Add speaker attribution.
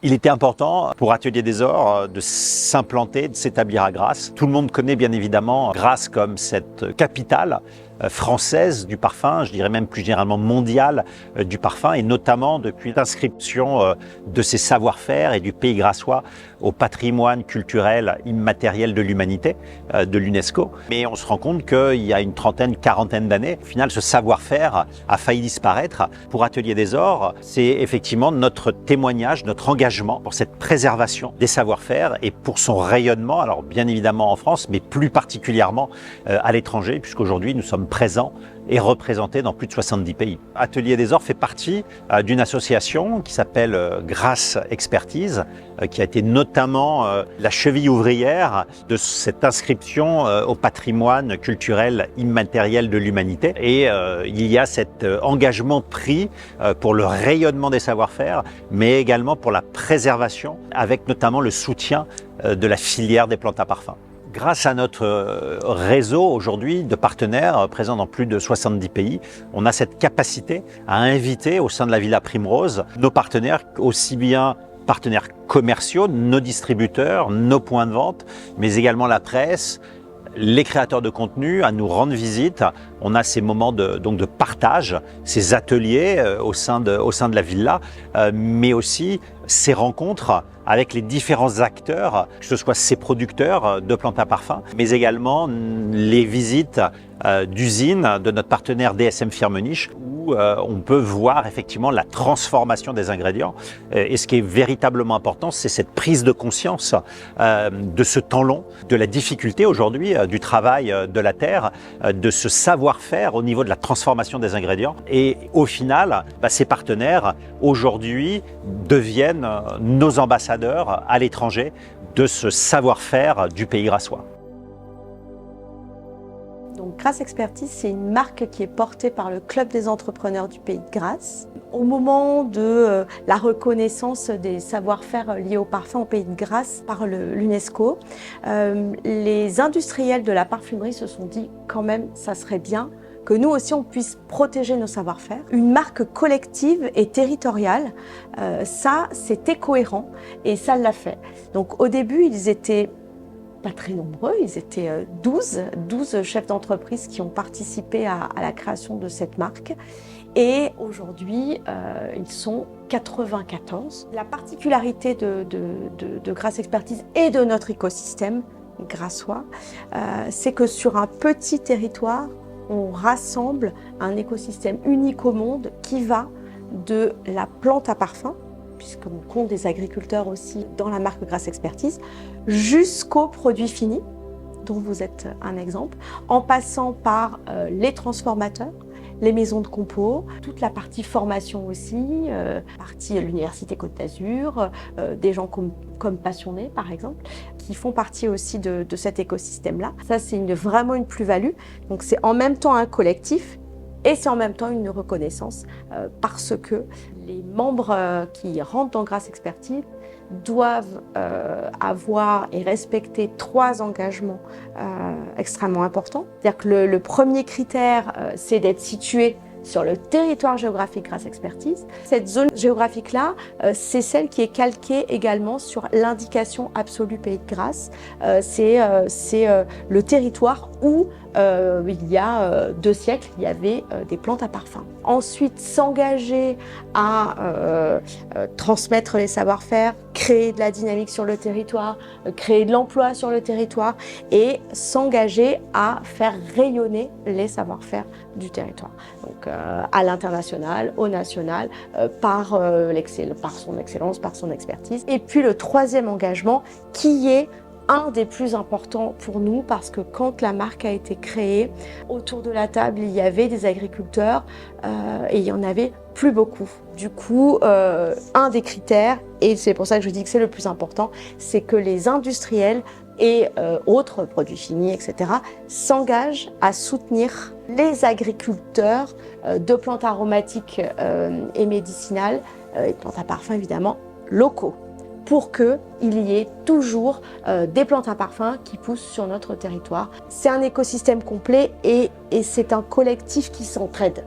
Speaker 1: Il était important pour Atelier des Ors de s'implanter, de s'établir à Grasse. Tout le monde connaît bien évidemment Grasse comme cette capitale française du parfum, je dirais même plus généralement mondiale du parfum, et notamment depuis l'inscription de ses savoir-faire et du pays grassois au patrimoine culturel immatériel de l'humanité de l'UNESCO. Mais on se rend compte qu'il y a une trentaine, quarantaine d'années, au final, ce savoir-faire a failli disparaître. Pour Atelier des Ors, c'est effectivement notre témoignage, notre engagement pour cette préservation des savoir-faire et pour son rayonnement, alors bien évidemment en France, mais plus particulièrement à l'étranger, puisqu'aujourd'hui nous sommes présents et représentés dans plus de 70 pays. Atelier des Ors fait partie d'une association qui s'appelle Grasse Expertise, qui a été notamment la cheville ouvrière de cette inscription au patrimoine culturel immatériel de l'humanité. Et il y a cet engagement pris pour le rayonnement des savoir-faire, mais également pour la préservation, avec notamment le soutien de la filière des plantes à parfum. Grâce à notre réseau aujourd'hui de partenaires présents dans plus de 70 pays, on a cette capacité à inviter au sein de la Villa Primrose nos partenaires, aussi bien partenaires commerciaux, nos distributeurs, nos points de vente, mais également la presse, les créateurs de contenu à nous rendre visite. On a ces moments de partage, ces ateliers au sein de la villa, mais aussi ces rencontres avec les différents acteurs, que ce soit ces producteurs de plantes à parfum, mais également les visites d'usines de notre partenaire DSM Firmenich, où on peut voir effectivement la transformation des ingrédients. Et ce qui est véritablement important, c'est cette prise de conscience de ce temps long, de la difficulté aujourd'hui du travail de la terre, de ce savoir-faire au niveau de la transformation des ingrédients. Et au final, ces partenaires aujourd'hui deviennent nos ambassadeurs à l'étranger de ce savoir-faire du pays grassois.
Speaker 2: Donc, Grasse Expertise, c'est une marque qui est portée par le Club des entrepreneurs du Pays de Grasse. Au moment de la reconnaissance des savoir-faire liés au parfum au Pays de Grasse par l'UNESCO, les industriels de la parfumerie se sont dit quand même ça serait bien que nous aussi on puisse protéger nos savoir-faire. Une marque collective et territoriale, ça c'était cohérent et ça l'a fait. Donc au début ils étaient pas très nombreux, ils étaient 12 chefs d'entreprise qui ont participé à la création de cette marque. Et aujourd'hui, ils sont 94. La particularité de Grasse Expertise et de notre écosystème grassois, c'est que sur un petit territoire, on rassemble un écosystème unique au monde qui va de la plante à parfum, puisqu'on compte des agriculteurs aussi dans la marque Grasse Expertise, jusqu'aux produits finis, dont vous êtes un exemple, en passant par les transformateurs, les maisons de compos, toute la partie formation aussi, partie l'Université Côte d'Azur, des gens comme passionnés par exemple, qui font partie aussi de cet écosystème-là. Ça, c'est vraiment une plus-value. Donc, c'est en même temps un collectif et c'est en même temps une reconnaissance parce que les membres qui rentrent dans Grasse Expertise doivent avoir et respecter 3 engagements extrêmement importants. C'est-à-dire que le premier critère, c'est d'être situé sur le territoire géographique Grasse Expertise. Cette zone géographique-là, c'est celle qui est calquée également sur l'indication absolue Pays de Grasse. C'est le territoire où il y a 2 siècles, il y avait des plantes à parfum. Ensuite, s'engager à transmettre les savoir-faire, créer de la dynamique sur le territoire, créer de l'emploi sur le territoire et s'engager à faire rayonner les savoir-faire du territoire. Donc à l'international, au national, par son excellence, par son expertise. Et puis le 3e engagement qui est un des plus importants pour nous parce que quand la marque a été créée, autour de la table, il y avait des agriculteurs et il y en avait plus beaucoup. Du coup, un des critères, et c'est pour ça que je dis que c'est le plus important, c'est que les industriels et autres produits finis, etc., s'engagent à soutenir les agriculteurs de plantes aromatiques et médicinales, et plantes à parfum évidemment, locaux, pour qu'il y ait toujours des plantes à parfum qui poussent sur notre territoire. C'est un écosystème complet et c'est un collectif qui s'entraide.